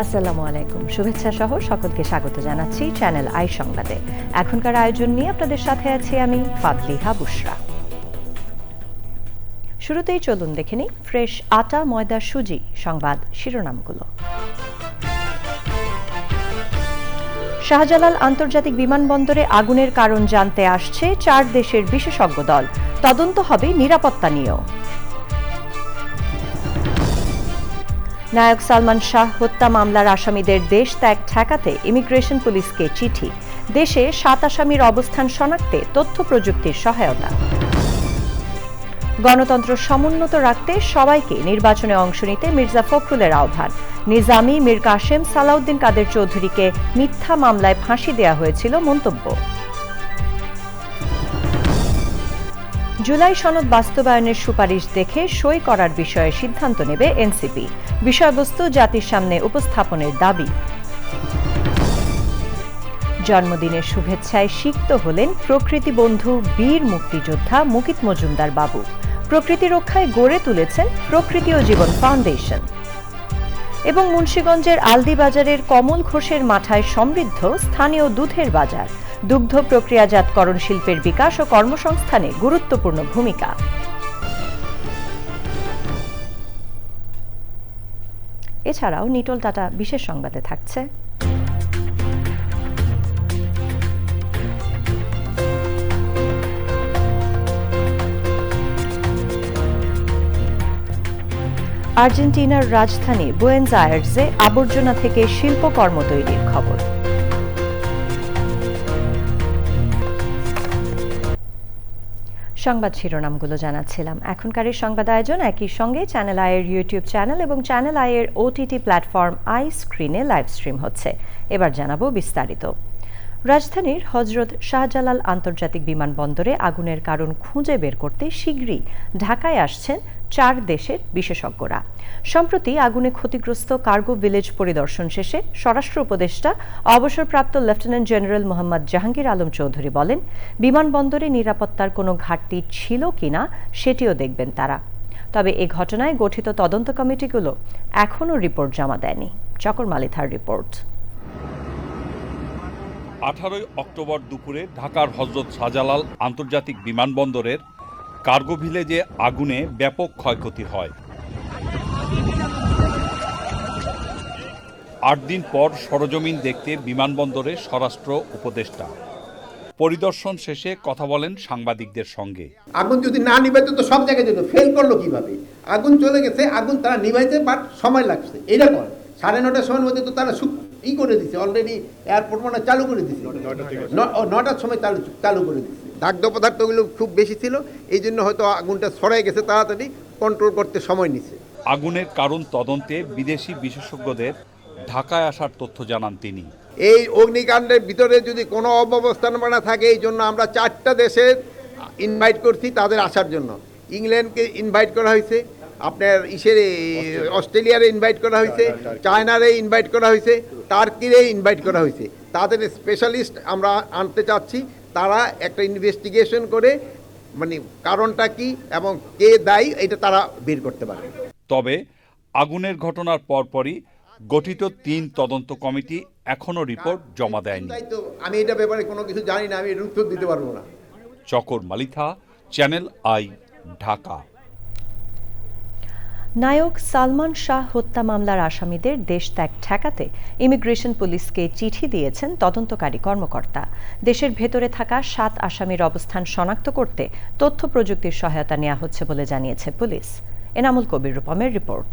আসসালামু আলাইকুম, শুভেচ্ছা সহ সকলকে স্বাগত জানাচ্ছি চ্যানেল আই সংবাদে। এখনকার আয়োজন নিয়ে আপনাদের সাথে আছি আমি ফাদলিহা বুশরা। শুরুতেই চলুন দেখে নিই ফ্রেশ আটা, ময়দা, সুজি সংবাদ শিরোনামগুলো। শাহজালাল আন্তর্জাতিক বিমানবন্দরে আগুনের কারণ জানতে আসছে 4 দেশের বিশেষজ্ঞ দল, তদন্ত হবে নিরাপত্তা নিয়েও। নায়ক সালমান শাহ হত্যা মামলার আসামিদের দেশ ত্যাগ ঠেকাতে ইমিগ্রেশন পুলিশকে চিঠি, দেশে 7 আসামির অবস্থান শনাক্তে তথ্য প্রযুক্তির সহায়তা। গণতন্ত্র সমুন্নত রাখতে সবাইকে নির্বাচনে অংশ নিতে মির্জা ফখরুলের আহ্বান। নিজামী, মীর কাসেম, সালাউদ্দিন কাদের চৌধুরীকে মিথ্যা মামলায় ফাঁসি দেওয়া হয়েছিল মন্তব্য। জুলাই সনদ বাস্তবায়নের সুপারিশ দেখে সই করার বিষয়ে সিদ্ধান্ত নেবে এনসিপি, বিষয়বস্তু জাতির সামনে উপস্থাপনের দাবি। জন্মদিনের শুভেচ্ছায় সিক্ত হলেন প্রকৃতি বন্ধু বীর মুক্তিযোদ্ধা মুকিত মজুমদার বাবু। প্রকৃতি রক্ষায় গড়ে তুলেছেন প্রকৃতি ও জীবন ফাউন্ডেশন। এবং মুন্সিগঞ্জের আলদি বাজারের কমল ঘোষের মাথায় সমৃদ্ধ স্থানীয় দুধের বাজার, দুগ্ধ প্রক্রিয়াজাতকরণ শিল্পের বিকাশ ও কর্মসংস্থানে গুরুত্বপূর্ণ ভূমিকা। এছাড়াও নিটোল টাটা বিশেষ সংবাদে থাকছে আর্জেন্টিনার রাজধানী বুয়েনোস আয়ার্সে আবর্জনা থেকে শিল্পকর্ম তৈরির খবর। সংবাদ শিরোনামগুলো জানাচ্ছিলাম। এখনকার এই সংবাদ আয়োজন একই সঙ্গে চ্যানেল আইয়ের ইউটিউব চ্যানেল এবং চ্যানেল আইয়ের ওটিটি প্ল্যাটফর্ম আই স্ক্রিনে লাইভ স্ট্রিম হচ্ছে। এবার জানাবো বিস্তারিত। রাজধানীর হজরত শাহজালাল আন্তর্জাতিক বিমানবন্দরে আগুনের কারণ খুঁজে বের করতে শীঘ্রই ঢাকায় আসছেন 4 দেশের বিশেষজ্ঞরা। সম্প্রতি আগুনে ক্ষতিগ্রস্ত কার্গো ভিলেজ পরিদর্শন শেষে স্বরাষ্ট্র উপদেষ্টা অবসরপ্রাপ্ত লেফটেন্যান্ট জেনারেল মোহাম্মদ জাহাঙ্গীর আলম চৌধুরী বলেন, বিমানবন্দরে নিরাপত্তার কোনো ঘাটতি ছিল কিনা সেটিও দেখবেন তারা। তবে এ ঘটনায় গঠিত তদন্ত কমিটিগুলো এখনও রিপোর্ট জমা দেয়নি। চকর মালিথার রিপোর্ট। 18 অক্টোবর দুপুরে ঢাকার হজরত শাহজালাল আন্তর্জাতিক বিমানবন্দরের কার্গো ভিলেজে আগুনে ব্যাপক ক্ষয়ক্ষতি হয়। 8 দিন পর সরজমিন দেখতে বিমানবন্দরে স্বরাষ্ট্র উপদেষ্টা। পরিদর্শন শেষে কথা বলেন সাংবাদিকদের সঙ্গে। আগুন যদি না নিভাইতে তো সব জায়গায় যেত, ফেল করলো কিভাবে? আগুন চলে গেছে, আগুন তারা নিভাইতে বাট সময় লাগছে। এরকম 9:30 সময়ের মধ্যে তো তারা করে দিচ্ছে, অলরেডি এয়ারপোর্ট মানে চালু করে দিচ্ছে, 9টার সময় চালু করে দিচ্ছে। দাগ্ধ পদার্থগুলো খুব বেশি ছিল, এই জন্য হয়তো আগুনটা ছড়াই গেছে, তাড়াতাড়ি কন্ট্রোল করতে সময় নিচ্ছে। আগুনের কারণ তদন্তে বিদেশি বিশেষজ্ঞদের ঢাকায় আসার তথ্য জানান তিনি। এই অগ্নিকাণ্ডের ভিতরে যদি কোনো অব্যবস্থাপনা থাকে, এই জন্য আমরা 4টা দেশের ইনভাইট করছি তাদের আসার জন্য। ইংল্যান্ডকে ইনভাইট করা হয়েছে, আপনার অস্ট্রেলিয়ারে ইনভাইট করা হয়েছে, চায়নারে ইনভাইট করা হয়েছে, টার্কিরে ইনভাইট করা হয়েছে। তাদের স্পেশালিস্ট আমরা আনতে চাচ্ছি, তারা একটা ইনভেস্টিগেশন করে মানে কারণটা কি এবং কে দায়ী এটা তারা বের করতে পারে। তবে আগুনের ঘটনার পরপরই গঠিত 3 তদন্ত কমিটি এখনো রিপোর্ট জমা দেয়নি। আমি এটা ব্যাপারে কোনো কিছু জানি না, আমি এর উত্তর দিতে পারবো না। চকর মালিথা, চ্যানেল আই, ঢাকা। নায়ক সালমান শাহ হত্যা মামলার আসামিদের দেশ ত্যাগ ঠেকাতে ইমিগ্রেশন পুলিশকে চিঠি দিয়েছেন তদন্তকারী কর্মকর্তা। দেশের ভেতরে থাকা 7 আসামির অবস্থান শনাক্ত করতে তথ্য প্রযুক্তির সহায়তা নেওয়া হচ্ছে বলে জানিয়েছে পুলিশ। এনামুল কবির রূপমের রিপোর্ট।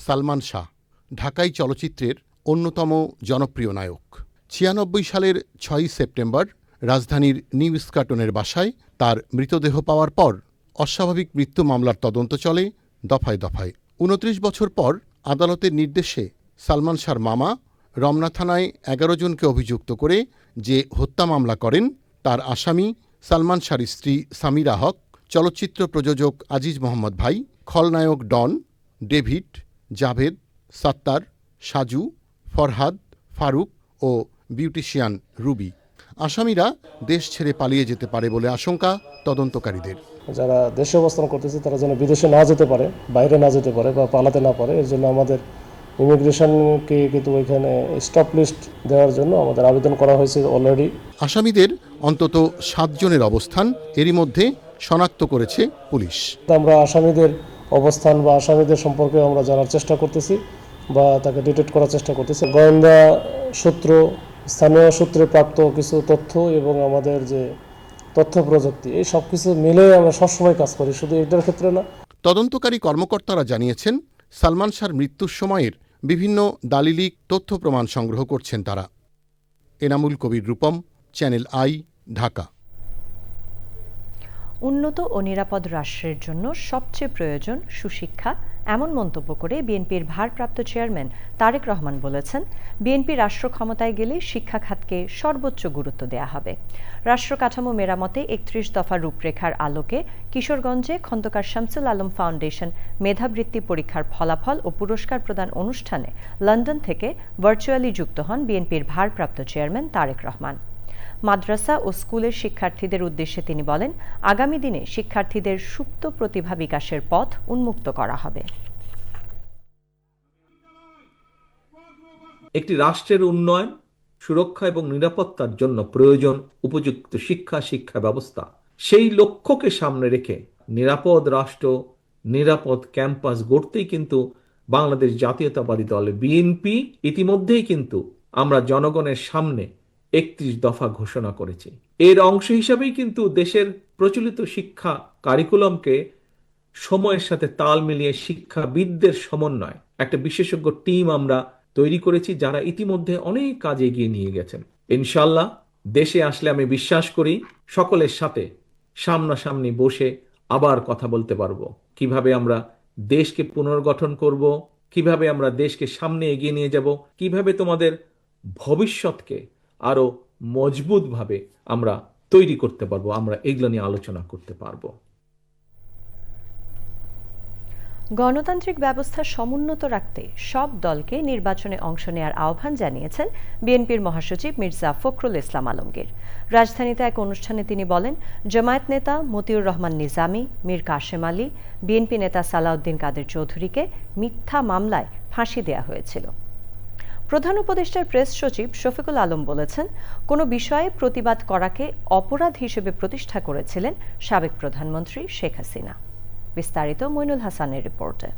সালমান শাহ ঢাকাই চলচ্চিত্রের অন্যতম জনপ্রিয় নায়ক। 96 সালের 6 সেপ্টেম্বর রাজধানীর নিউ স্কাটনের বাসায় তার মৃতদেহ পাওয়ার পর অস্বাভাবিক মৃত্যু মামলার তদন্ত চলে দফায় দফায়। 29 বছর পর আদালতের নির্দেশে সালমান শাহর মামা রমনা থানায় 11 জনকে অভিযুক্ত করে যে হত্যা মামলা করেন, তার আসামি সালমান শাহর স্ত্রী সামিরা হক, চলচ্চিত্র প্রযোজক আজিজ মোহাম্মদ ভাই, খলনায়ক ডন, ডেভিড, জাভেদ, সাত্তার, সাজু, ফরহাদ, ফারুক ও বিউটিশিয়ান রুবি। আসামিরা দেশ ছেড়ে পালিয়ে যেতে পারে বলে আশঙ্কা তদন্তকারীদের। যারা দেশে অবস্থান করতেছে তারা যেন বিদেশে না যেতে পারে, বাইরে না যেতে পারে বা পালাতে না পারে, এর জন্য আমাদের ইমিগ্রেশনকে কিন্তু ওইখানে স্টপ লিস্ট দেওয়ার জন্য আমাদের আবেদন করা হয়েছে অলরেডি। আসামিদের অন্তত 7 জনের অবস্থান এরই মধ্যে শনাক্ত করেছে পুলিশ। আমরা আসামিদের অবস্থান বা আসামিদের সম্পর্কে আমরা জানার চেষ্টা করতেছি বা তাকে ডিটেক্ট করার চেষ্টা করতেছি। গোয়েন্দা সূত্র, স্থানীয় সূত্রে প্রাপ্ত কিছু তথ্য এবং আমাদের যে তথ্য প্রযুক্তি, এই সব কিছু মিলে আমরা সবসময় কাজ করি, শুধু এটার ক্ষেত্রে না। তদন্তকারী কর্মকর্তারা জানিয়েছেন, সালমান শাহর মৃত্যুর সময়ের বিভিন্ন দালিলিক তথ্য প্রমাণ সংগ্রহ করছেন তারা। Enamul Kabir Rupam, channel I, Dhaka. উন্নত ও নিরাপদ রাষ্ট্রের জন্য সবচেয়ে প্রয়োজন সুশিক্ষা, এমন মন্তব্য করে বিএনপির ভারপ্রাপ্ত চেয়ারম্যান তারেক রহমান বলেছেন, বিএনপি রাষ্ট্র ক্ষমতায় গেলে শিক্ষা খাতকে সর্বোচ্চ গুরুত্ব দেয়া হবে। রাষ্ট্র কাঠামো মেরামতে 31 দফা রূপরেখার আলোকে কিশোরগঞ্জে খন্দকার শামসুল আলম ফাউন্ডেশন মেধাবৃত্তি পরীক্ষার ফলাফল ও পুরস্কার প্রদান অনুষ্ঠানে লন্ডন থেকে ভার্চুয়ালি যুক্ত হন বিএনপির ভারপ্রাপ্ত চেয়ারম্যান তারেক রহমান। মাদ্রাসা ও স্কুলের শিক্ষার্থীদের উদ্দেশ্যে তিনি বলেন, আগামী দিনে শিক্ষার্থীদের সুপ্ত প্রতিভা বিকাশের পথ উন্মুক্ত করা হবে। একটি রাষ্ট্রের উন্নয়ন, সুরক্ষা এবং নিরাপত্তার জন্য প্রয়োজন উপযুক্ত শিক্ষা ব্যবস্থা। সেই লক্ষ্যকে সামনে রেখে নিরাপদ রাষ্ট্র, নিরাপদ ক্যাম্পাস গড়তেই কিন্তু বাংলাদেশ জাতীয়তাবাদী দল বিএনপি ইতিমধ্যেই কিন্তু আমরা জনগণের সামনে 31 দফা ঘোষণা করেছি। এর অংশ হিসাবেই কিন্তু দেশের প্রচলিত শিক্ষা কারিকুলামকে সময়ের সাথে তাল মিলিয়ে শিক্ষাবিদদের সমন্বয় একটা বিশেষজ্ঞ টিম আমরা তৈরি করেছি, যারা ইতিমধ্যে অনেক কাজ এগিয়ে নিয়ে গেছেন। ইনশাআল্লাহ দেশে আসলে আমি বিশ্বাস করি সকলের সাথে সামনাসামনি বসে আবার কথা বলতে পারবো, কিভাবে আমরা দেশকে পুনর্গঠন করব, কিভাবে আমরা দেশকে সামনে এগিয়ে নিয়ে যাব, কিভাবে তোমাদের ভবিষ্যৎকে আরো মজবুতভাবে আমরা তৈরি করতে পারবো, আমরা এগুলো নিয়ে আলোচনা করতে পারবো। গণতান্ত্রিক ব্যবস্থা সমুন্নত রাখতে সব দলকে নির্বাচনে অংশ নেয়ার আহ্বান জানিয়েছেন বিএনপির মহাসচিব মির্জা ফখরুল ইসলাম আলমগীর। রাজধানীতে এক অনুষ্ঠানে তিনি বলেন, জামায়াত নেতা মতিউর রহমান নিজামী, মীর কাশেম আলী, বিএনপি নেতা সালাউদ্দিন কাদের চৌধুরীকে মিথ্যা মামলায় ফাঁসি দেয়া হয়েছিল। প্রধান উপদেষ্টার প্রেস সচিব শফিকুল আলম বলেছেন, কোনো বিষয়ে প্রতিবাদ করাকে অপরাধ হিসেবে প্রতিষ্ঠা করেছিলেন সাবেক প্রধানমন্ত্রী শেখ হাসিনা। বিস্তারিত মইনুল হাসানের রিপোর্টে।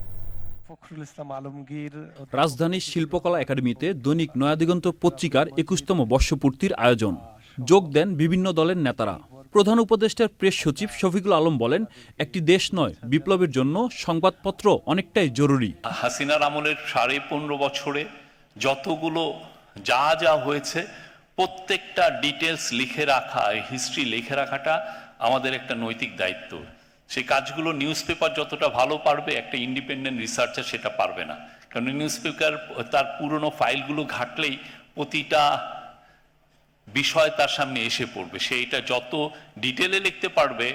রাজধানীর শিল্পকলা একাডেমিতে দৈনিক নয়াদিগন্ত পত্রিকার 21তম বর্ষপূর্তির আয়োজন। যোগ দেন বিভিন্ন দলের নেতারা। প্রধান উপদেষ্টার প্রেস সচিব শফিকুল আলম বলেন, একটি দেশ নয়, বিপ্লবের জন্য সংবাদপত্র অনেকটাই জরুরি। হাসিনার আমলের 15.5 বছরে যতগুলো যা হয়েছে প্রত্যেকটা ডিটেলস লিখে রাখা, হিস্ট্রি লিখে রাখাটা আমাদের একটা নৈতিক দায়িত্ব। সেই কাজগুলো নিউজ পেপার যতটা ভালো পারবে, একটা ইন্ডিপেন্ডেন্ট রিসার্চার সেটা পারবে না। কারণ নিউজ পেপার তার পুরনো ফাইলগুলো ঘাটলেই প্রতিটা বিষয় তার সামনে এসে পড়বে। সেইটা যত ডিটেলে লিখতে পারবে,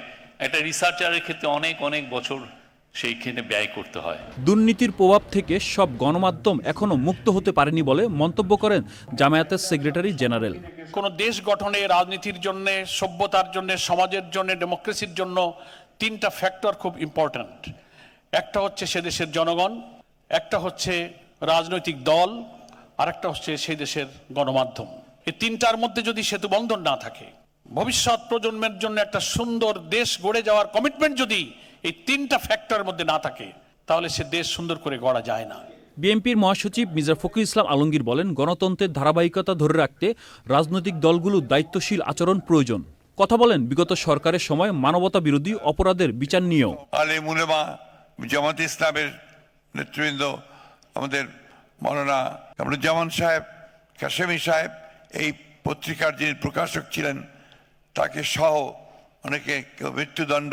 একটা রিসার্চারের ক্ষেত্রে অনেক বছর সেইখানে ব্যয় করতে হয়। দুর্নীতির প্রভাব থেকে সব গণমাধ্যম এখনো মুক্ত হতে পারেনি বলে মন্তব্য করেন জামায়াতের সেক্রেটারি জেনারেল। কোন দেশ গঠনে, রাজনীতির জন্য, সভ্যতার জন্য, সমাজের জন্য, ডেমোক্রেসির জন্য 3টা ফ্যাক্টর খুব ইম্পর্ট্যান্ট। একটা হচ্ছে সে দেশের জনগণ, একটা হচ্ছে রাজনৈতিক দল, আর একটা হচ্ছে সেই দেশের গণমাধ্যম। এই 3টার মধ্যে যদি সেতু বন্ধন না থাকে, ভবিষ্যৎ প্রজন্মের জন্য একটা সুন্দর দেশ গড়ে যাওয়ার কমিটমেন্ট যদি এই 3টা ফ্যাক্টরের মধ্যে না থাকে, তাহলে সে দেশ সুন্দর করে গড়া যায় না। বিএনপির মহাসচিব মির্জা ফখরুল ইসলাম আলমগীর বলেন, গণতন্ত্রের ধারাবাহিকতা ধরে রাখতে রাজনৈতিক দলগুলো দায়িত্বশীল আচরণ প্রয়োজন। কথা বলেন বিগত সরকারের সময় মানবতা বিরোধী অপরাধের বিচার নিয়েও। আলেম উলেমা, জামাত ইসলামের নেতৃবৃন্দ, আমাদের মৌলানা কামরুজ্জামান সাহেব, কাশেমি সাহেব, এই পত্রিকার যিনি প্রকাশক ছিলেন, তাকে সহ অনেকে মৃত্যুদণ্ড,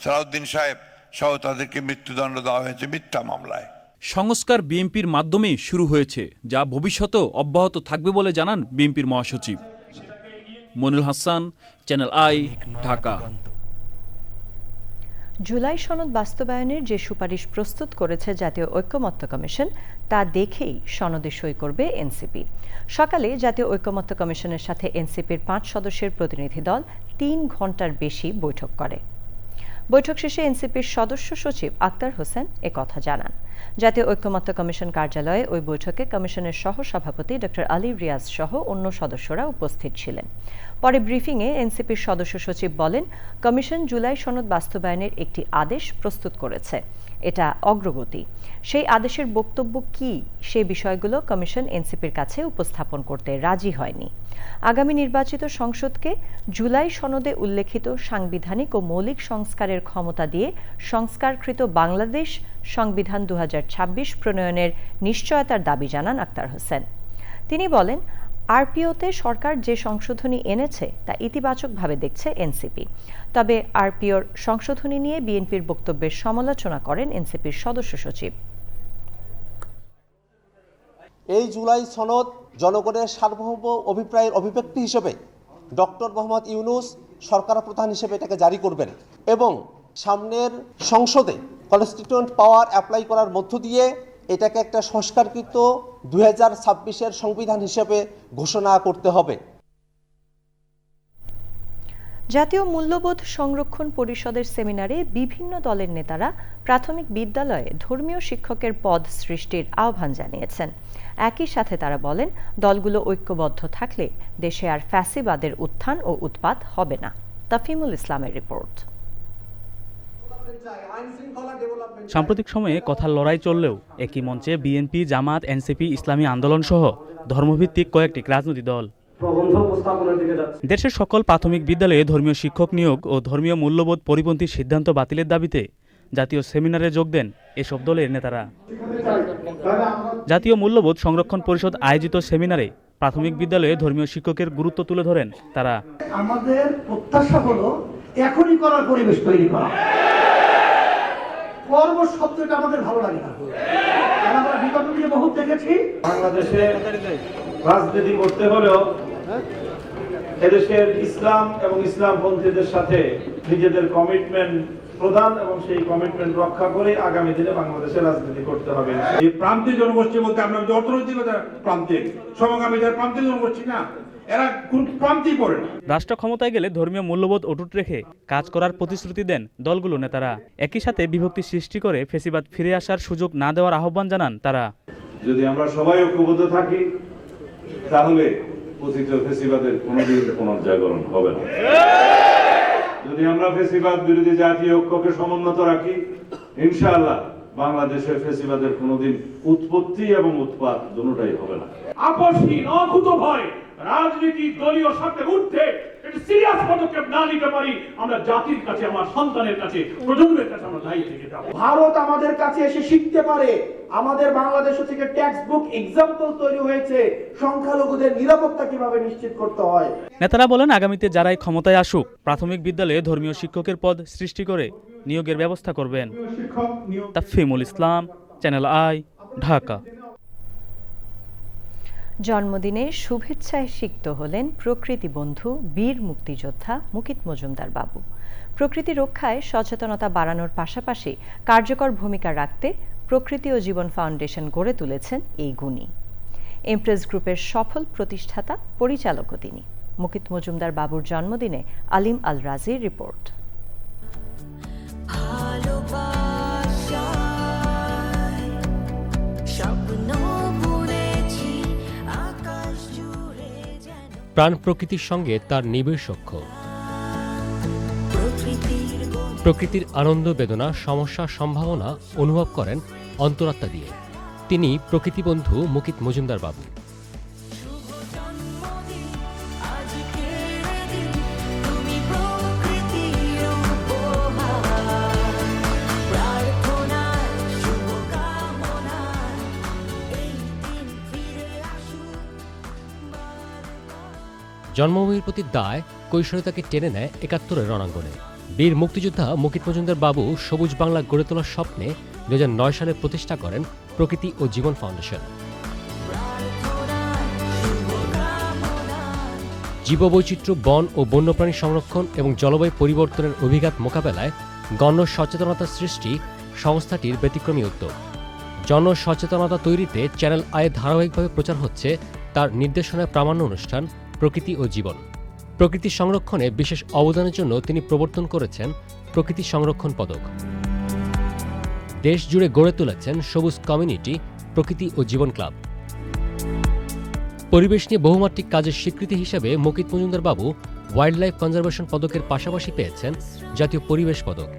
সালাউদ্দিন সাহেব সহ তাদেরকে মৃত্যুদণ্ড দেওয়া হয়েছে মিথ্যা মামলায়। সংস্কার বিএনপির মাধ্যমেই শুরু হয়েছে, যা ভবিষ্যতেও অব্যাহত থাকবে বলে জানান বিএনপির মহাসচিব। Monirul Hasan, Channel I, Dhaka. July সনদ বাস্তবায়নের যে সুপারিশ প্রস্তুত করেছে জাতীয় ঐকমত্য কমিশন, তা দেখেই সনদে সই করবে এনসিপি। সকালে জাতীয় ঐকমত্য কমিশনের সাথে এনসিপির 5 সদস্যের প্রতিনিধি দল 3 ঘন্টার বেশি বৈঠক করে। বৈঠক শেষে এনসিপির সদস্য সচিব আক্তার হোসেন একথা জানান। জাতীয় ঐক্যমত্য কমিশন কার্যালয়ে ওই বৈঠকে কমিশনের সহসভাপতি ড আলী রিয়াজ সহ অন্য সদস্যরা উপস্থিত ছিলেন। পরে ব্রিফিংয়ে এনসিপির সদস্য সচিব বলেন, কমিশন জুলাই সনদ বাস্তবায়নের একটি আদেশ প্রস্তুত করেছে। এটা অগ্রগতি। সেই আদেশের বক্তব্য কি সে বিষয়গুলো কমিশন এনসিপির কাছে উপস্থাপন করতে রাজি হয়নি। আগামী নির্বাচিত সংসদকে জুলাই সনদে উল্লেখিত সাংবিধানিক ও মৌলিক সংস্কারের ক্ষমতা দিয়ে সংস্কারকৃত বাংলাদেশ সংবিধান 2026 প্রণয়নের নিশ্চয়তার দাবি জানান আক্তার হোসেন। তিনি বলেন, আরপিওতে সরকার যে সংশোধনী এনেছে তা ইতিবাচকভাবে দেখছে এনসিপি। তবে আরপিওর সংশোধনী নিয়ে বিএনপির বক্তব্যের সমালোচনা করেন এনসিপির সদস্য সচিব। এই জুলাই সনদ জনগণের সার্বভৌম অভিপ্রায়ের অভিব্যক্তি হিসেবে ডক্টর মোহাম্মদ ইউনূস সরকার প্রধান হিসেবে এটাকে জারি করবেন এবং সামনের সংসদে কনস্টিটিউয়েন্ট পাওয়ার অ্যাপ্লাই করার মধ্য দিয়ে এটাকে একটা সংস্কারকৃত 2026-এর সংবিধান হিসেবে ঘোষণা করতে হবে। জাতীয় মূল্যবোধ সংরক্ষণ পরিষদের সেমিনারে বিভিন্ন দলের নেতারা প্রাথমিক বিদ্যালয়ে ধর্মীয় শিক্ষকের পদ সৃষ্টির আহ্বান জানিয়েছেন। একই সাথে তারা বলেন, দলগুলো ঐক্যবদ্ধ থাকলে দেশে আর ফ্যাসিবাদের উত্থান ও উৎপাত হবে না। তাফিমুল ইসলামের রিপোর্ট। সাম্প্রতিক সময়ে কথার লড়াই চললেও একই মঞ্চে বিএনপি, জামাত, এনসিপি, ইসলামী আন্দোলন সহ ধর্মভিত্তিক কয়েকটি রাজনৈতিক দল। দেশের সকল প্রাথমিক বিদ্যালয়ে ধর্মীয় শিক্ষক নিয়োগ ও ধর্মীয় মূল্যবোধ পরিপন্থী সিদ্ধান্ত বাতিলের দাবিতে জাতীয় সেমিনারে যোগ দেন এসব দলের নেতারা। জাতীয় মূল্যবোধ সংরক্ষণ পরিষদ আয়োজিত সেমিনারে প্রাথমিক বিদ্যালয়ে ধর্মীয় শিক্ষকের গুরুত্ব তুলে ধরেন তারা। আমাদের প্রত্যাশা হলো এখনই করার পরিবেশ তৈরি করা। কর্ম শব্দটা আমাদের ভালো লাগে না। আমরা বিগত দিনে বহুত দেখেছি, বাংলাদেশে রাজনীতি করতে হলেও এদেশের ইসলাম এবং ইসলামপন্থীদের সাথে নিজেদের কমিটমেন্ট প্রদান এবং সেই কমিটমেন্ট রক্ষা করে আগামী দিনে বাংলাদেশে রাজনীতি করতে হবে। এই প্রান্তিক জনগোষ্ঠী বলতে আমরা অর্থনৈতিক প্রান্তিক, সমকামীদের প্রান্তিক জনগোষ্ঠী না, এরা কোন প্রান্তিক পড়ে না। রাষ্ট্র ক্ষমতায় গেলে ধর্মীয় মূল্যবোধ অটুট রেখে কাজ করার প্রতিশ্রুতি দেন দলগুলো নেতারা। একই সাথে বিভক্তি সৃষ্টি করে ফ্যাসিবাদ ফিরে আসার সুযোগ না দেওয়ার আহ্বান জানান তারা। যদি আমরা সবাই ঐক্যবদ্ধ থাকি তাহলে পতিত ফ্যাসিবাদের কোনোদিন পুনর্জাগরণ হবে না। যদি আমরা ফ্যাসিবাদ বিরোধী জাতীয় ঐক্যকে সমুন্নত রাখি, ইনশাআল্লাহ বাংলাদেশের ফ্যাসিবাদের কোনোদিন উৎপত্তি এবং উৎপাত দুটোটাই হবে না। আপসহীন অকুত ভয় রাজনীতি দলীয় স্বার্থে উঠতে একটু সিরিয়াস পদক্ষেপ না নিতে পারি, আমরা জাতির কাছে, আমার সন্তানের কাছে, প্রজন্মের কাছে আমরা দায়ী থেকে যাব। ভারত আমাদের কাছে এসে শিখতে পারে। আমাদের বাংলাদেশ থেকে টেক্সট বুক এক্সাম্পল তৈরি হয়েছে সংখ্যালঘুদের নিরাপত্তা কিভাবে নিশ্চিত করতে হয়। নেতারা বলেন, আগামীতে যারাই ক্ষমতায় আসুক প্রাথমিক বিদ্যালয়ে ধর্মীয় শিক্ষকের পদ সৃষ্টি করে নিয়োগের ব্যবস্থা করবেন। তাফিমুল ইসলাম, চ্যানেল আই, ঢাকা। জন্মদিনে শুভেচ্ছায় সিক্ত হলেন প্রকৃতি বন্ধু বীর মুক্তিযোদ্ধা মুকিত মজুমদার বাবু। প্রকৃতি রক্ষায় সচেতনতা বাড়ানোর পাশাপাশি কার্যকর ভূমিকা রাখতে প্রকৃতি ও জীবন ফাউন্ডেশন গড়ে তুলেছেন এই গুণী। এমপ্রেস গ্রুপের সফল প্রতিষ্ঠাতা, পরিচালকও তিনি। মুকিত মজুমদার বাবুর জন্মদিনে আলিম আল রাজির রিপোর্ট। প্রাণ প্রকৃতির সঙ্গে তার নিবিড় সখ্য। প্রকৃতির আনন্দ, বেদনা, সমস্যা, সম্ভাবনা অনুভব করেন অন্তরাত্মা দিয়ে। তিনি প্রকৃতি বন্ধু মুকিত মজুমদার বাবু। জন্মভূমির প্রতি দায় কৈশোরে তাকে টেনে নেয় ৭১-এর রণাঙ্গনে। বীর মুক্তিযোদ্ধা মুকিত মজুমদার বাবু সবুজ বাংলা গড়ে তোলার স্বপ্নে ২০০৯ সালে প্রতিষ্ঠা করেন প্রকৃতি ও জীবন ফাউন্ডেশন। জীববৈচিত্র্য, বন ও বন্যপ্রাণী সংরক্ষণ এবং জলবায়ু পরিবর্তনের অভিঘাত মোকাবেলায় গণ সচেতনতা সৃষ্টি সংস্থাটির ব্যতিক্রমী উদ্যোগ। জনসচেতনতা তৈরিতে চ্যানেল আয়ে ধারাবাহিকভাবে প্রচার হচ্ছে তার নির্দেশনায় প্রামাণ্য অনুষ্ঠান প্রকৃতি ও জীবন। প্রকৃতি সংরক্ষণে বিশেষ অবদানের জন্য তিনি প্রবর্তন করেছেন প্রকৃতি সংরক্ষণ পদক। দেশ জুড়ে গড়ে তুলেছেন সবুজ কমিউনিটি, প্রকৃতি ও জীবন ক্লাব। পরিবেশ নিয়ে বহুমাত্রিক কাজের স্বীকৃতি হিসেবে মুকিত মজুমদার বাবু ওয়াইল্ড লাইফ কনজারভেশন পদকের পাশাপাশি পেয়েছেন জাতীয় পরিবেশ পদক।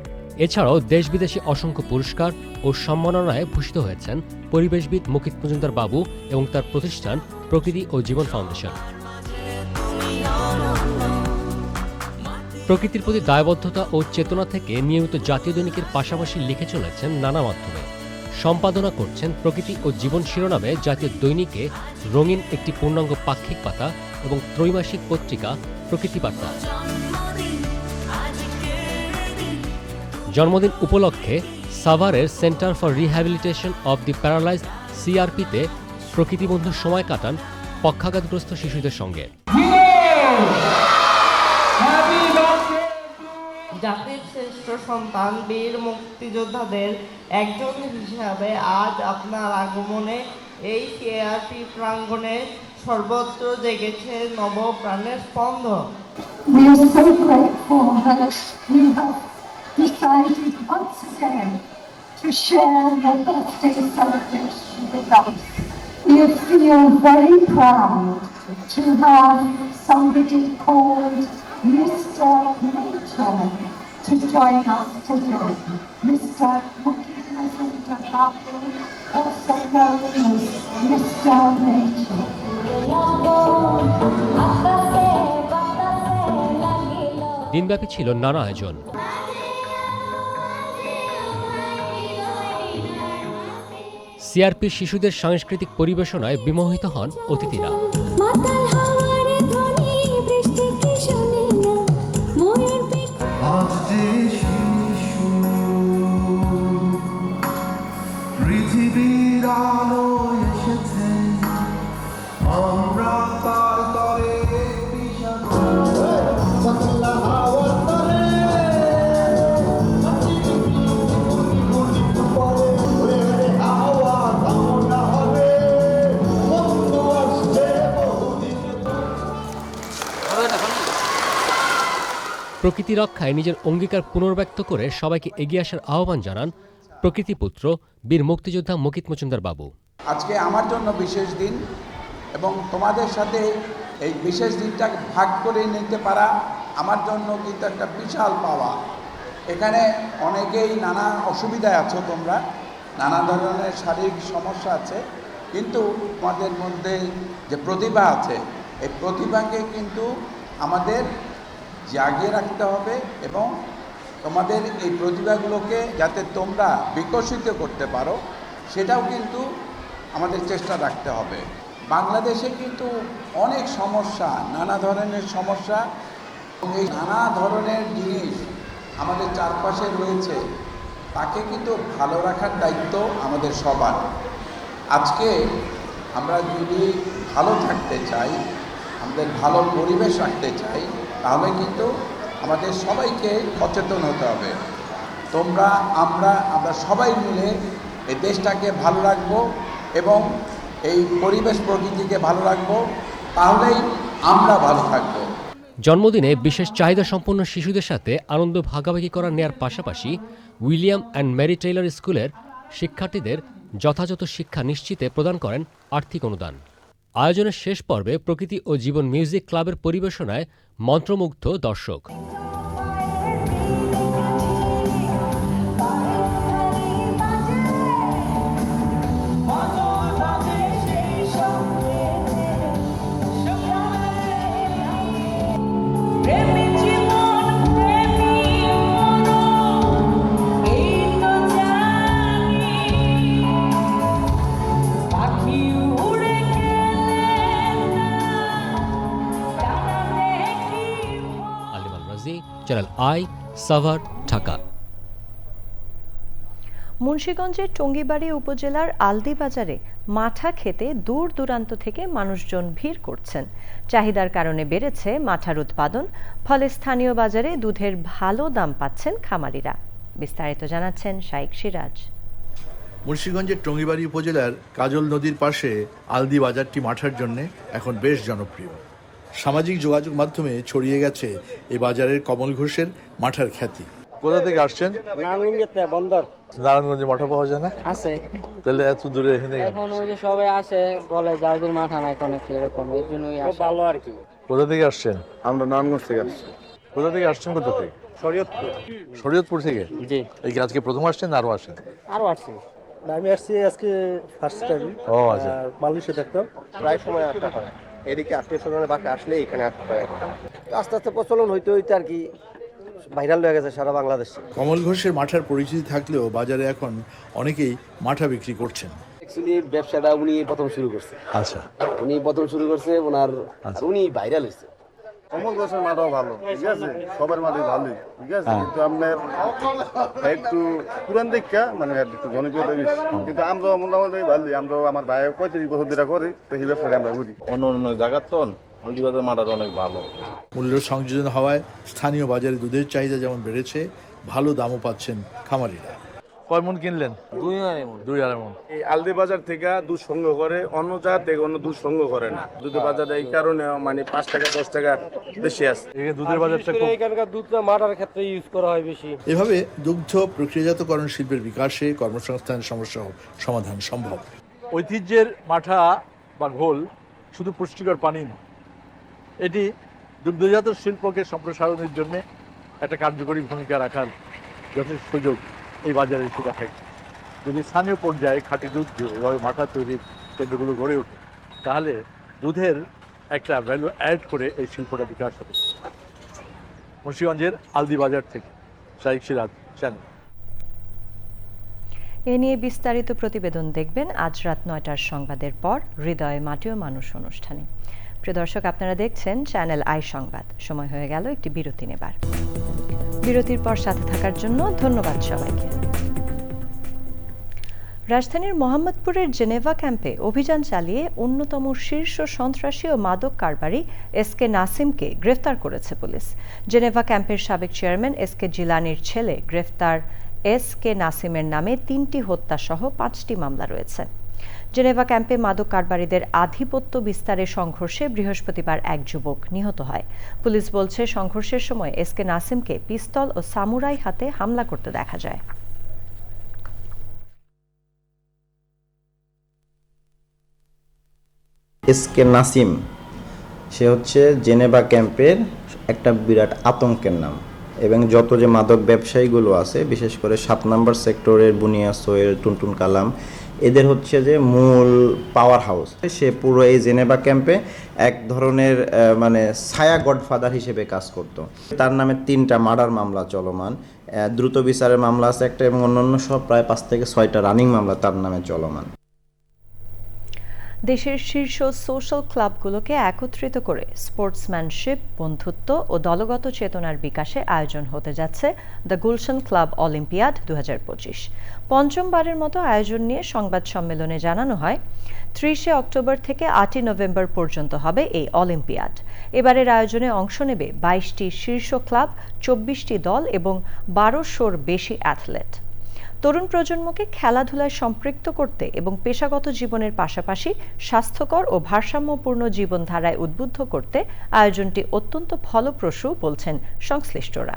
এছাড়াও দেশ বিদেশি অসংখ্য পুরস্কার ও সম্মাননায় ভূষিত হয়েছেন পরিবেশবিদ মুকিত মজুমদার বাবু এবং তার প্রতিষ্ঠান প্রকৃতি ও জীবন ফাউন্ডেশন। প্রকৃতির প্রতি দায়বদ্ধতা ও চেতনা থেকে নিয়মিত জাতীয় দৈনিকের পাশাপাশি লিখে চলেছেন নানা মাধ্যমে। সম্পাদনা করছেন প্রকৃতি ও জীবন শিরোনামে জাতীয় দৈনিকে রঙিন একটি পূর্ণাঙ্গ পাক্ষিক পাতা এবং ত্রৈমাসিক পত্রিকা প্রকৃতি বার্তা। জন্মদিন উপলক্ষে সাভারের centre for rehabilitation of the paralysed সিআরপিতে প্রকৃতিবন্ধু সময় কাটান পক্ষাঘাতগ্রস্ত শিশুদের সঙ্গে। জাতির শ্রেষ্ঠ সন্তান বীর মুক্তিযোদ্ধাদের একজন হিসাবে আজ আপনার আগমনে এই সিআরপি প্রাঙ্গণে সর্বত্র জেগেছে নব প্রাণের স্পন্দন। Decided once again to share your birthday celebration with us. We feel very proud to have somebody called Mr. Nature to join us today. Mr. Mukit Mojumdar Babu, also known as Mr. Nature. দিনব্যাপী ছিল নানা আয়োজন। CRP শিশুদের সাংস্কৃতিক পরিবেশনায় বিমোহিত হন অতিথিরা। প্রকৃতি রক্ষায় নিজের অঙ্গীকার পুনর্ব্যক্ত করে সবাইকে এগিয়ে আসার আহ্বান জানান প্রকৃতিপুত্র বীর মুক্তিযোদ্ধা মুকিত মজুমদার বাবু। আজকে আমার জন্য বিশেষ দিন এবং তোমাদের সাথে এই বিশেষ দিনটা ভাগ করে নিতে পারা আমার জন্য কিন্তু একটা বিশাল পাওয়া। এখানে অনেকেই নানা অসুবিধায় আছো, তোমরা নানা ধরনের শারীরিক সমস্যা আছে, কিন্তু তোমাদের মধ্যে যে প্রতিভা আছে এই প্রতিভাকে কিন্তু আমাদের জাগিয়ে রাখতে হবে এবং তোমাদের এই প্রতিভাগুলোকে যাতে তোমরা বিকশিত করতে পারো সেটাও কিন্তু আমাদের চেষ্টা রাখতে হবে। বাংলাদেশে কিন্তু অনেক সমস্যা, নানা ধরনের সমস্যা, এই নানা ধরনের জিনিস আমাদের চারপাশে রয়েছে, তাকে কিন্তু ভালো রাখার দায়িত্ব আমাদের সবার। আজকে আমরা যদি ভালো থাকতে চাই, আমাদের ভালো পরিবেশ রাখতে চাই, তাহলে কিন্তু আমাদের সবাইকে সচেতন হতে হবে। তোমরা আমরা সবাই মিলে এই দেশটাকে ভালো রাখবো এবং এই পরিবেশ প্রকৃতিকে ভালো রাখবো, তাহলেই আমরা ভালো থাকবো। জন্মদিনে বিশেষ চাহিদা সম্পন্ন শিশুদের সাথে আনন্দ ভাগাভাগি করা নেয়ার পাশাপাশি উইলিয়াম অ্যান্ড মেরি টেইলর স্কুলের শিক্ষার্থীদের যথাযথ শিক্ষা নিশ্চিতে প্রদান করেন আর্থিক অনুদান। আয়োজনের শেষ পর্বে প্রকৃতি ও জীবন মিউজিক ক্লাবের পরিবেশনায় মন্ত্রমুগ্ধ দর্শক। Channel I, Savar, Dhaka. মুন্সিগঞ্জের টঙ্গীবাড়ি উপজেলার আলদি বাজারে মাঠা খেতে দূর দূরান্ত থেকে মানুষজন ভিড় করছেন। চাহিদার কারণে বেড়েছে মাঠার উৎপাদন, ফলে স্থানীয় বাজারে দুধের ভালো দাম পাচ্ছেন খামারিরা। বিস্তারিত জানাচ্ছেন শাইখ সিরাজ। মুন্সিগঞ্জের টঙ্গীবাড়ি উপজেলার কাজল নদীর পাশে আলদি বাজারটি মাঠার জন্য এখন বেশ জনপ্রিয়। সামাজিক যোগাযোগ মাধ্যমে ছড়িয়ে গেছে এই বাজারের কমল ঘোষের মাঠার খ্যাতি। কোথা থেকে আসছেন? বন্দর। নারায়ণগঞ্জে মাঠা পাওয়া যায় না? আছে। তাহলে এত দূরে এখানে এখন ওই যে সবাই আসে বলে যাদের মাঠা নাই কোনো এরকম, এই জন্যই ভালো আর কি। কোথা থেকে আসছেন? আমরা নারায়ণগঞ্জ থেকে আসছি। কোথা থেকে আসছেন? কোথা থেকে? শরীয়তপুর। শরীয়তপুর থেকে? জি। এই আজকে প্রথম আসছেন না আরো আসেন? আরো আসছি। আমি আসছি আজকে ফার্স্ট টাইম। ও আচ্ছা। বাংলাদেশে দেখতাম প্রায় সময় আসা হয়, এদিকে আত্মীয় স্বজনের বাসা আসলে এখানে আসতে হয়। আস্তে আস্তে প্রচলন হইতে হইতে আর কি ভাইরাল হয়ে গেছে সারা বাংলাদেশে। কমল ঘোষের মাঠার পরিচিতি থাকলেও বাজারে এখন অনেকেই মাঠা বিক্রি করছেন। অ্যাকচুয়ালি ব্যবসাটা উনি প্রথম শুরু করছে। আচ্ছা। উনি প্রথম শুরু করছে, ওনার উনি ভাইরাল হয়েছে। কমল ঘোষের মাটাও ভালো, ঠিক আছে, সবার মাটাই ভালোই, ঠিক আছে, কিন্তু আপনার একটু পুরান দেখা মানে একটু জনপ্রিয়তা বেশি, কিন্তু আমরা মোটামুটি ভালোই। আমরা আমার ভাই 35 বছর ধরে করে, তো এই ব্যবসাটা আমরা করি। অন্য জায়গার তো হলদিবাজার মাটাটা অনেক ভালো। মূল্য সংযোজন হওয়ায় স্থানীয় বাজারে দুধের চাহিদা যেমন বেড়েছে, ভালো দামও পাচ্ছেন খামারিরা। কয় মন কিনলেন? 2.5 মন। এই আলদি বাজার থেকে দুধ সংগ্রহ করে, অন্য জায়গা থেকে অন্য দুধ সংগ্রহ করে না। দুধের বাজার এই কারণে মানে 5 টাকা 10 টাকা বেশি আছে। দুধের বাজারটা এখানকার দুধটা মাঠার ক্ষেত্রে ইউজ করা হয় বেশি। এভাবে দুগ্ধ প্রক্রিয়াজাতকরণ শিল্পের বিকাশে কর্মসংস্থানের সমস্যা সমাধান সম্ভব। ঐতিহ্যের মাঠা বা ঘোল শুধু পুষ্টিকর পানি নয়, এটি দুগ্ধজাত শিল্পকে সম্প্রসারণের জন্য একটা কার্যকরী ভূমিকা রাখার যথেষ্ট সুযোগ এই বাজারে এসে দেখা যায়। যদি স্থানীয় পর্যায়ে খাঁটি দুধ এভাবে মাঠা তৈরির কেন্দ্রগুলো গড়ে ওঠে, তাহলে দুধের একটা ভ্যালু অ্যাড করে এই শিল্পটা বিকাশ হবে। মুন্সিগঞ্জের আলদি বাজার থেকে শাইখ সিরাজ, চ্যানেল। এ নিয়ে বিস্তারিত প্রতিবেদন দেখবেন আজ রাত 9টার সংবাদের পর হৃদয়ে মাটি ও মানুষ অনুষ্ঠানে। প্রিয় দর্শক, আপনারা দেখছেন চ্যানেল আই সংবাদ। সময় হয়ে গেল একটি বিরতি নেবার। বিরতির পর সাথে থাকার জন্য ধন্যবাদ সবাইকে। রাজধানীর মোহাম্মদপুরের জেনেভা ক্যাম্পে অভিযান চালিয়ে অন্যতম শীর্ষ সন্ত্রাসী ও মাদক কারবারি এসকে নাসিমকে গ্রেফতার করেছে পুলিশ। জেনেভা ক্যাম্পের সাবেক চেয়ারম্যান এসকে জিলানির ছেলে গ্রেফতার এসকে নাসিমের নামে 3টি হত্যাসহ 5টি মামলা রয়েছে। জেনেভা ক্যাম্পে মাদক কারবারিদের আধিপত্য বিস্তারের সংঘর্ষে বৃহস্পতিবার এক যুবক নিহত হয়। পুলিশ বলছে, সংঘর্ষের সময় এসকে নাসিমকে পিস্তল ও সামুরাই হাতে হামলা করতে দেখা যায়। এসকে নাসিম, সে হচ্ছে জেনেভা ক্যাম্পের একটা বিরাট আতঙ্কের নাম, এবং যত যে মাদক ব্যবসায়ীগুলো আছে, বিশেষ করে 7 নম্বর সেক্টরের বুনিয়া সোহেল, টুনটুন কালাম, এদের হচ্ছে যে মূল পাওয়ার হাউস। সে পুরো এই জেনেভা ক্যাম্পে এক ধরনের মানে ছায়া গডফাদার হিসেবে কাজ করত। তার নামে 3টা মার্ডার মামলা চলমান, দ্রুত বিচারের মামলা আছে একটা, এবং অন্যান্য সব প্রায় 5 থেকে 6টা রানিং মামলা তার নামে চলমান। দেশের শীর্ষ সোশ্যাল ক্লাবগুলোকে একত্রিত করে স্পোর্টসম্যানশিপ, বন্ধুত্ব ও দলগত চেতনার বিকাশে আয়োজন হতে যাচ্ছে দ্য গুলশান ক্লাব অলিম্পিয়াড 2025। পঞ্চমবারের মতো আয়োজন নিয়ে সংবাদ সম্মেলনে জানানো হয়, 30শে অক্টোবর থেকে 8ই নভেম্বর পর্যন্ত হবে এই অলিম্পিয়াড। এবারের আয়োজনে অংশ নেবে 22টি শীর্ষ ক্লাব, 24টি দল এবং 1200-র বেশি অ্যাথলেট। তরুণ প্রজন্মকে খেলাধুলায় সম্পৃক্ত করতে এবং পেশাগত জীবনের পাশাপাশি স্বাস্থ্যকর ও ভারসাম্যপূর্ণ জীবনধারায় উদ্বুদ্ধ করতে আয়োজনটি অত্যন্ত ফলপ্রসূ বলছেন সংশ্লিষ্টরা।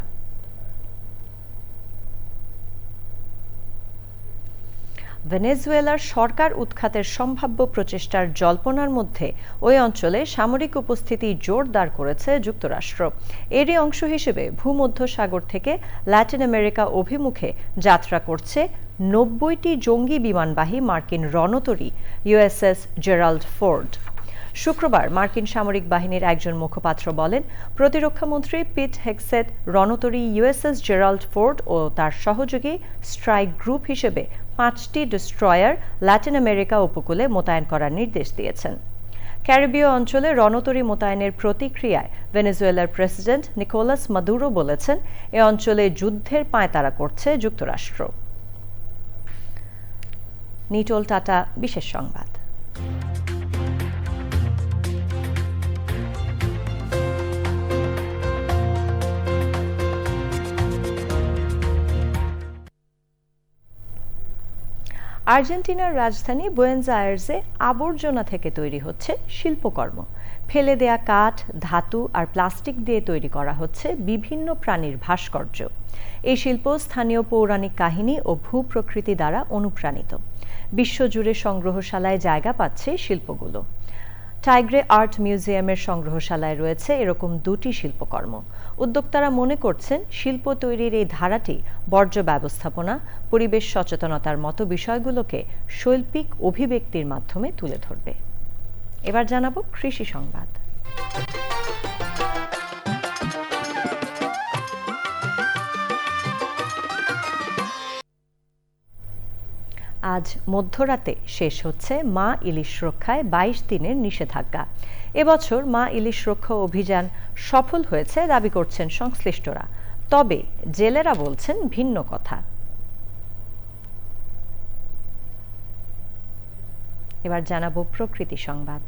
ভেনেজুয়েলার সরকার উৎখাতের সম্ভাব্য প্রচেষ্টার জল্পনার মধ্যে ওই অঞ্চলে সামরিক উপস্থিতি জোরদার করেছে যুক্তরাষ্ট্র। এরই অংশ হিসেবে ভূমধ্যসাগর থেকে ল্যাটিন আমেরিকা অভিমুখে যাত্রা করছে 90টি জঙ্গি বিমানবাহী মার্কিন রণতরী ইউএসএস জেরাল্ড ফোর্ড। শুক্রবার মার্কিন সামরিক বাহিনীর একজন মুখপাত্র বলেন, প্রতিরক্ষামন্ত্রী পিট হেগসেট রণতরী ইউএসএস জেরাল্ড ফোর্ড ও তার সহযোগী স্ট্রাইক গ্রুপ হিসেবে 5টি ডিস্ট্রয়ার ল্যাটিন আমেরিকা উপকূলে মোতায়েন করার নির্দেশ দিয়েছেন। ক্যারিবীয় অঞ্চলে রণতরী মোতায়েনের প্রতিক্রিয়ায় ভেনেজুয়েলার প্রেসিডেন্ট নিকোলাস মাদুরো বলেছেন, এ অঞ্চলে যুদ্ধের পাঁয়তারা করছে যুক্তরাষ্ট্র। নিটোল টাটা বিশেষ সংবাদ। আর্জেন্টিনার রাজধানী বুয়েনোস আয়ার্সে আবর্জনা থেকে তৈরি হচ্ছে শিল্পকর্ম। ফেলে দেয়া কাঠ, ধাতু আর প্লাস্টিক দিয়ে তৈরি করা হচ্ছে বিভিন্ন প্রাণীর ভাস্কর্য। এই শিল্প স্থানীয় পৌরাণিক কাহিনী ও ভূপ্রকৃতি দ্বারা অনুপ্রাণিত। বিশ্বজুড়ে সংগ্রহশালায় জায়গা পাচ্ছে শিল্পগুলো। টাইগ্রে আর্ট মিউজিয়ামের সংগ্রহশালায় রয়েছে এরকম 2টি শিল্পকর্ম। উদ্যোক্তারা মনে করছেন শিল্প তৈরির এই ধারাটি বর্জ্য ব্যবস্থাপনা, পরিবেশ সচেতনতার মতো বিষয়গুলোকে শৈল্পিক অভিব্যক্তির মাধ্যমে তুলে ধরবে। এবার জানাবো কৃষি সংবাদ। আজ মধ্যরাতে শেষ হচ্ছে মা ইলিশ রক্ষায় 22 দিনের নিষেধাজ্ঞা। এবছর মা ইলিশ রক্ষা অভিযান সফল হয়েছে দাবি করছেন সংশ্লিষ্টরা, তবে জেলেরা বলছেন ভিন্ন কথা। এবার জানাবো প্রকৃতি সংবাদ।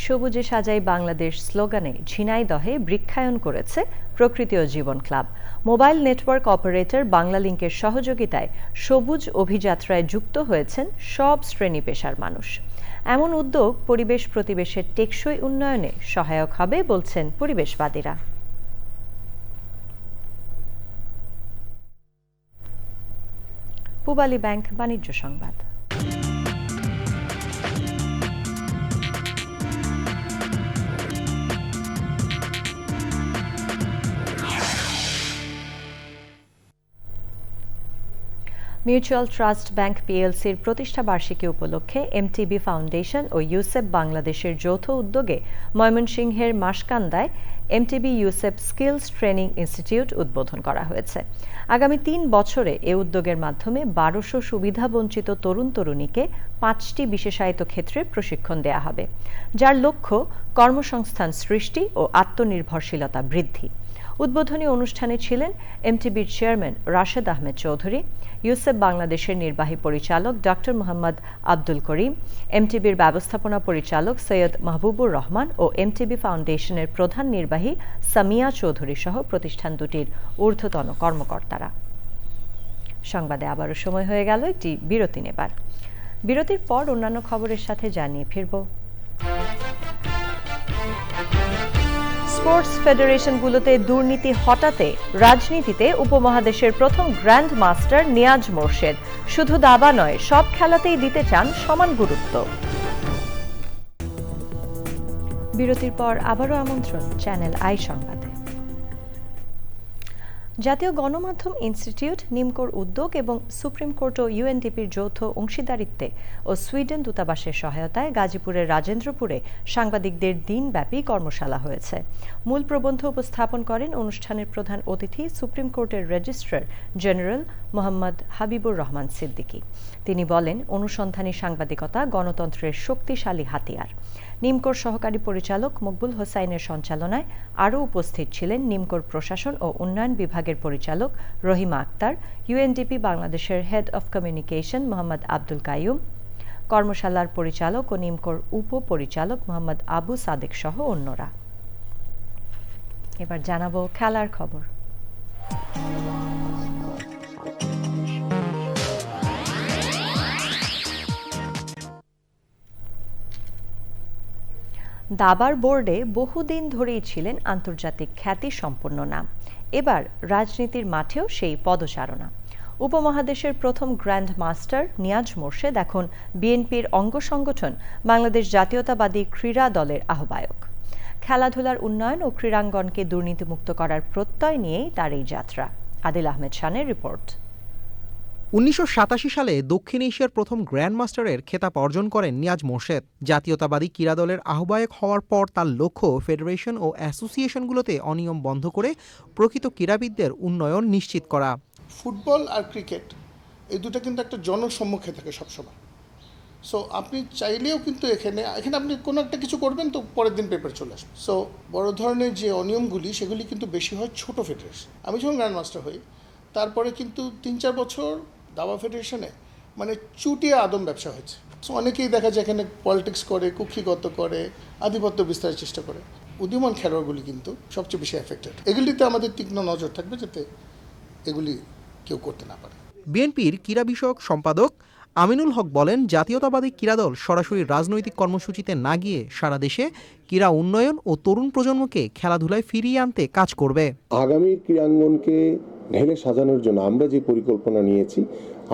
সবুজে সাজাই বাংলাদেশ স্লোগানে ঝিনাইদহে বৃক্ষায়ন করেছে প্রকৃতি ও জীবন ক্লাব। মোবাইল নেটওয়ার্ক অপারেটর বাংলালিংকের সহযোগিতায় সবুজ অভিযাত্রায় যুক্ত হয়েছেন সব শ্রেণী পেশার মানুষ। এমন উদ্যোগ পরিবেশ প্রতিবেশের টেকসই উন্নয়নে সহায়ক হবে বলছেন পরিবেশবাদীরা। পূবালী ব্যাংক বাণিজ্য সংবাদ। মিউচুয়াল ট্রাস্ট ব্যাংক পিএলসির প্রতিষ্ঠা বার্ষিকী উপলক্ষে এমটিবি ফাউন্ডেশন ও ইউসেপ বাংলাদেশের যৌথ উদ্যোগে ময়মনসিংহের মাসকান্দায় এমটিবি ইউসেপ স্কিলস ট্রেনিং ইনস্টিটিউট উদ্বোধন করা হয়েছে। আগামী 3 বছরে এ উদ্যোগের মাধ্যমে 1200 সুবিধাবঞ্চিত তরুণ তরুণীকে 5টি বিশেষায়িত ক্ষেত্রে প্রশিক্ষণ দেয়া হবে, যার লক্ষ্য কর্মসংস্থান সৃষ্টি ও আত্মনির্ভরশীলতা বৃদ্ধি। উদ্বোধনী অনুষ্ঠানে ছিলেন এমটিবির চেয়ারম্যান রাশেদ আহমেদ চৌধুরী, ইউসেপ বাংলাদেশের নির্বাহী পরিচালক ডক্টর মোহাম্মদ আব্দুল করিম, এমটিবির ব্যবস্থাপনা পরিচালক সৈয়দ মাহবুবুর রহমান ও এমটিবি ফাউন্ডেশনের প্রধান নির্বাহী সামিয়া চৌধুরী সহ প্রতিষ্ঠান দুটির ঊর্ধ্বতন কর্মকর্তারা। সংবাদে আবারও সময় হয়ে গেল একটি বিরতি নেবার। বিরতির পর অন্যান্য খবরের সাথে জানিয়ে ফিরব। স্পোর্টস ফেডারেশনগুলোতে দুর্নীতি হটাতে রাজনীতিতে উপমহাদেশের প্রথম গ্র্যান্ড মাস্টার নিয়াজ মোরশেদ শুধু দাবা নয়, সব খেলাতেই দিতে চান সমান গুরুত্ব। বিরতির পর আবারও আমন্ত্রণ চ্যানেল আই সংবাদে। জাতীয় গণমাধ্যম ইনস্টিটিউট, নিমকোর উদ্যোগ এবং সুপ্রিম কোর্ট ও ইউএনডিপির যৌথ অংশীদারিত্বে ও সুইডেন দূতাবাসের সহায়তায় গাজীপুরের রাজেন্দ্রপুরে সাংবাদিকদের দিনব্যাপী কর্মশালা হয়েছে। মূল প্রবন্ধ উপস্থাপন করেন অনুষ্ঠানের প্রধান অতিথি সুপ্রিম কোর্টের রেজিস্ট্রার জেনারেল মোহাম্মদ হাবিবুর রহমান সিদ্দিকী। তিনি বলেন, অনুসন্ধানী সাংবাদিকতা গণতন্ত্রের শক্তিশালী হাতিয়ার। নিমকোর সহকারী পরিচালক মকবুল হোসাইনের সঞ্চালনায় আরও উপস্থিত ছিলেন নিমকোর প্রশাসন ও উন্নয়ন বিভাগের পরিচালক রহিমা আক্তার, ইউএনডিপি বাংলাদেশের head of communication Mohammad Abdul Kaiyum, কর্মশালার পরিচালক ও নিমকোর উপপরিচালক মোহাম্মদ আবু সাদেক সহ অন্যরা। এবার জানাবো খেলার খবর। দাবার বোর্ডে বহুদিন ধরেই ছিলেন আন্তর্জাতিক খ্যাতি সম্পন্ন নাম। এবার রাজনীতির মাঠেও সেই পদচারণা। উপমহাদেশের প্রথম গ্র্যান্ড মাস্টার নিয়াজ মোরশেদ এখন বিএনপির অঙ্গ সংগঠন বাংলাদেশ জাতীয়তাবাদী ক্রীড়া দলের আহ্বায়ক। খেলাধুলার উন্নয়ন ও ক্রীড়াঙ্গনকে দুর্নীতিমুক্ত করার প্রত্যয় নিয়েই তার এই যাত্রা। আদিল আহমেদ শানের রিপোর্ট। 1987 সালে দক্ষিণ এশিয়ার প্রথম গ্র্যান্ড মাস্টারের খেতাব অর্জন করেন নিয়াজ মোরশেদ। জাতীয়তাবাদী ক্রীড়া দলের আহ্বায়ক হওয়ার পর তার লক্ষ্য ফেডারেশন ও অ্যাসোসিয়েশনগুলোতে অনিয়ম বন্ধ করে প্রকৃত ক্রীড়াবিদদের উন্নয়ন নিশ্চিত করা। ফুটবল আর ক্রিকেট এই দুটো কিন্তু একটা জনসম্মুখে থাকে সবসময়। সো আপনি চাইলেও কিন্তু এখানে আপনি কোনো একটা কিছু করবেন তো পরের দিন পেপার চলে আসবে। সো বড় ধরনের যে অনিয়মগুলি সেগুলি কিন্তু বেশি হয় ছোট ফেডারেশন। আমি যখন গ্র্যান্ড মাস্টার হই তারপরে কিন্তু 3-4 বছর দাবা ফেডারেশনে মানে চুটিয়ে আদম ব্যবসা হয়েছে। সো অনেকেই দেখা যায় এখানে পলিটিক্স করে, কুক্ষিগত করে, আধিপত্য বিস্তারের চেষ্টা করে। উদীয়মান খেলোয়াড়গুলি কিন্তু সবচেয়ে বেশি এফেক্টেড। এগুলিতে আমাদের তীক্ষ্ণ নজর থাকবে যাতে এগুলি কেউ করতে না পারে। বিএনপির ক্রীড়া বিষয়ক সম্পাদক আমিনুল হক বলেন, জাতীয়তাবাদী ক্রীড়াদল সরাসরি রাজনৈতিক কর্মসূচিতে না গিয়ে সারা দেশে ক্রীড়া উন্নয়ন ও তরুণ প্রজন্মকে খেলাধুলায় ফিরিয়ে আনতে কাজ করবে। আগামী ক্রীড়াঙ্গনকে ঢেলে সাজানোর জন্য আমরা যে পরিকল্পনা নিয়েছি,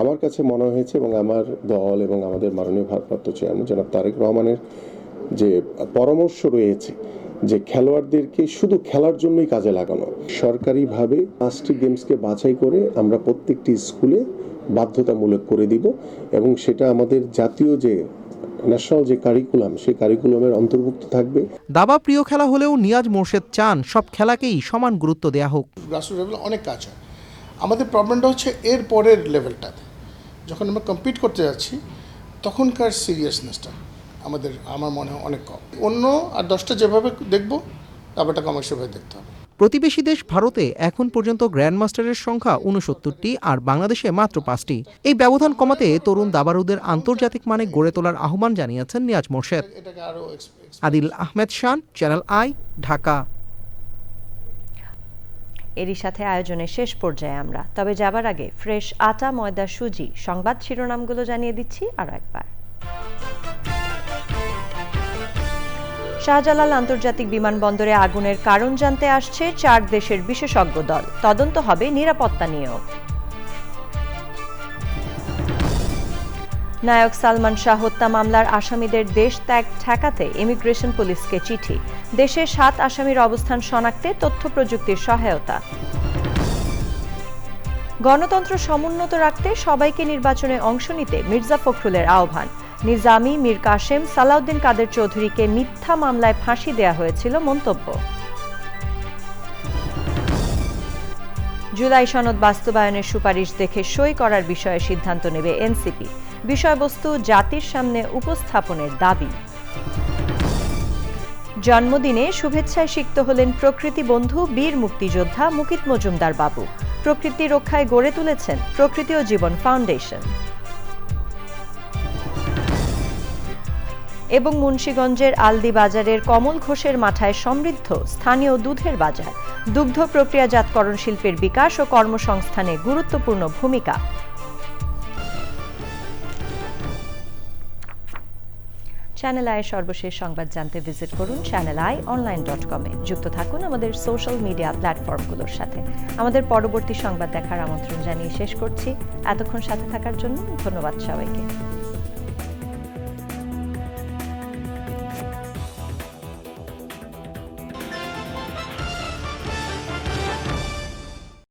আমার কাছে মনে হয়েছে এবং আমার দল এবং আমাদের মাননীয় ভারপ্রাপ্ত চেয়ারম্যান জনাব তারেক রহমানের যে পরামর্শ রয়েছে যে খেলোয়াড়দেরকে শুধু খেলার জন্যই কাজে লাগানো, সরকারিভাবে 5টি গেমসকে বাছাই করে আমরা প্রত্যেকটি স্কুলে বাধ্যতামূলক করে দিব এবং সেটা আমাদের জাতীয় যে ন্যাশনাল যে কারিকুলাম, সেই কারিকুলামের অন্তর্ভুক্ত থাকবে। দাবা প্রিয় খেলা হলেও নিয়াজ মোরশেদ চান সব খেলাকেই সমান গুরুত্ব দেওয়া হোক। গ্রাসরুট লেভেলে অনেক কাজ হয়, আমাদের প্রবলেমটা হচ্ছে এর পরের লেভেলটাতে যখন আমরা কম্পিট করতে যাচ্ছি তখনকার সিরিয়াসনেসটা আমার মনে হয় অনেক কম। অন্য আর 10টা যেভাবে দেখবো দাবাটা কমার্শিয়ালভাবে দেখতে হবে। প্রতিবেশী দেশ ভারতে এখন পর্যন্ত গ্র্যান্ড মাস্টারের সংখ্যা 69টি আর বাংলাদেশে মাত্র 5টি। এই ব্যবধান কমাতে তরুণ দাবারুদের আন্তর্জাতিক মানে গড়ে তোলার আহ্বান জানিয়েছেন নিয়াজ মোরশেদ। আদিল আহমেদ শান, চ্যানেল আই, ঢাকা। এরই সাথে আয়োজনের শেষ পর্যায়ে আমরা, তবে যাবার আগে ফ্রেশ আটা, ময়দা, সুজি সংবাদ শিরোনামগুলো জানিয়ে দিচ্ছি আরও একবার। শাহজালাল আন্তর্জাতিক বিমানবন্দরে আগুনের কারণ জানতে আসছে 4 দেশের বিশেষজ্ঞ দল, তদন্ত হবে নিরাপত্তা নিয়েও। নায়ক সালমান শাহ হত্যা মামলার আসামিদের দেশ ত্যাগ ঠেকাতে ইমিগ্রেশন পুলিশকে চিঠি, দেশে 7 আসামির অবস্থান শনাক্তে তথ্য প্রযুক্তির সহায়তা। গণতন্ত্র সমুন্নত রাখতে সবাইকে নির্বাচনে অংশ নিতে মির্জা ফখরুলের আহ্বান, নিজামী, মীর কাসেম, সালাউদ্দিন কাদের চৌধুরীকে মিথ্যা মামলায় ফাঁসি দেয়া হয়েছিল মন্তব্য। জুলাই সনদ বাস্তবায়নের সুপারিশ দেখে সই করার বিষয়ে সিদ্ধান্ত নেবে এনসিপি, বিষয়বস্তু জাতির সামনে উপস্থাপনের দাবি। জন্মদিনে শুভেচ্ছায় সিক্ত হলেন প্রকৃতি বন্ধু বীর মুক্তিযোদ্ধা মুকিত মজুমদার বাবু, প্রকৃতি রক্ষায় গড়ে তুলেছেন প্রকৃতি ও জীবন ফাউন্ডেশন। এবং মুন্সিগঞ্জের আলদি বাজারের কমল ঘোষের মাথায় সমৃদ্ধ স্থানীয় দুধের বাজার, দুগ্ধ প্রক্রিয়াজাতকরণ শিল্পের বিকাশ ও কর্মসংস্থানে গুরুত্বপূর্ণ ভূমিকা। চ্যানেল আইয়ের সর্বশেষ সংবাদ জানতে ভিজিট করুন channelionline.com-এ। যুক্ত থাকুন আমাদের সোশ্যাল মিডিয়া প্ল্যাটফর্মগুলোর সাথে। আমাদের পরবর্তী সংবাদ দেখার আমন্ত্রণ জানিয়ে শেষ করছি। এতক্ষণ সাথে থাকার জন্য ধন্যবাদ সবাইকে।